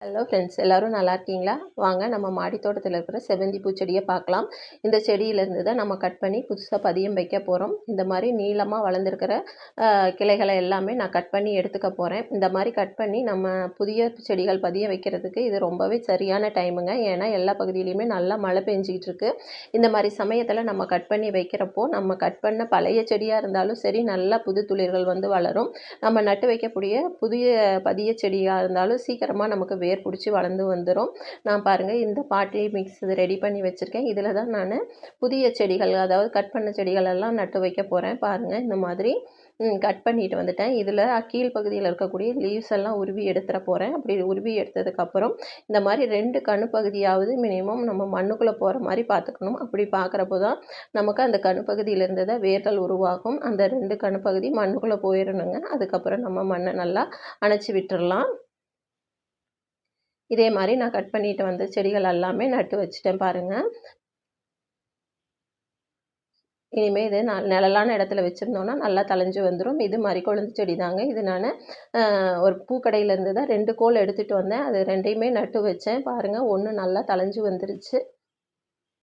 Hello friends, எல்லோரும் நல்லா இருக்கீங்களா? வாங்க நம்ம மாடி தோட்டத்தில் இருக்கிற செவ்வந்தி பூச்செடியை பார்க்கலாம். இந்த செடியிலேருந்து தான் நம்ம கட் பண்ணி புதுசாக பதியம் வைக்க போகிறோம். இந்த மாதிரி நீளமாக வளர்ந்துருக்கிற கிளைகளை எல்லாமே நான் கட் பண்ணி எடுத்துக்க போகிறேன். இந்த மாதிரி கட் பண்ணி நம்ம புதிய செடிகள் பதியம் வைக்கிறதுக்கு இது ரொம்பவே சரியான டைமுங்க. ஏன்னா எல்லா பகுதியிலையுமே நல்லா மழை பெஞ்சிக்கிட்டு இருக்கு. இந்த மாதிரி சமயத்தில் நம்ம கட் பண்ணி வைக்கிறப்போ நம்ம கட் பண்ண பழைய செடியாக இருந்தாலும் சரி, நல்லா புது துளிர்கள் வந்து வளரும். நம்ம நட்டு வைக்கக்கூடிய புதிய பதிய செடியாக இருந்தாலும் சீக்கிரமாக நமக்கு வேர் பிடிச்சி வளர்ந்து வந்துடும். நான் பாருங்கள், இந்த பாட்டி மிக்ஸ் ரெடி பண்ணி வச்சுருக்கேன். இதில் தான் நான் புதிய செடிகள், அதாவது கட் பண்ண செடிகள் எல்லாம் நட்டு வைக்க போகிறேன். பாருங்கள், இந்த மாதிரி கட் பண்ணிட்டு வந்துட்டேன். இதில் கீழ்ப்பகுதியில் இருக்கக்கூடிய லீவ்ஸ் எல்லாம் உருவி எடுத்துட போகிறேன். அப்படி உருவி எடுத்ததுக்கப்புறம் இந்த மாதிரி 2 கணு பகுதியாவது மினிமம் நம்ம மண்ணுக்குள்ளே போகிற மாதிரி பார்த்துக்கணும். அப்படி பார்க்குறப்போ தான் நமக்கு அந்த கணு பகுதியிலேருந்து தான் வேர்கள் உருவாகும். அந்த 2 கணு பகுதி மண்ணுக்குள்ளே போயிடணுங்க. அதுக்கப்புறம் நம்ம மண்ணை நல்லா அணைச்சி விட்டுறலாம். இதே மாதிரி நான் கட் பண்ணிட்டு வந்த செடிகள் எல்லாமே நட்டு வச்சுட்டேன் பாருங்கள். இனிமேல் இது நிழலான இடத்துல வச்சுருந்தோன்னா நல்லா தழைஞ்சு வந்துடும். இது மரிக்கொழுந்து செடி தாங்க. இது நான் ஒரு பூக்கடையிலேருந்து தான் 2 கோல் எடுத்துகிட்டு வந்தேன். அது 2யுமே நட்டு வச்சேன். பாருங்கள், ஒன்று நல்லா தழைஞ்சு வந்துருச்சு.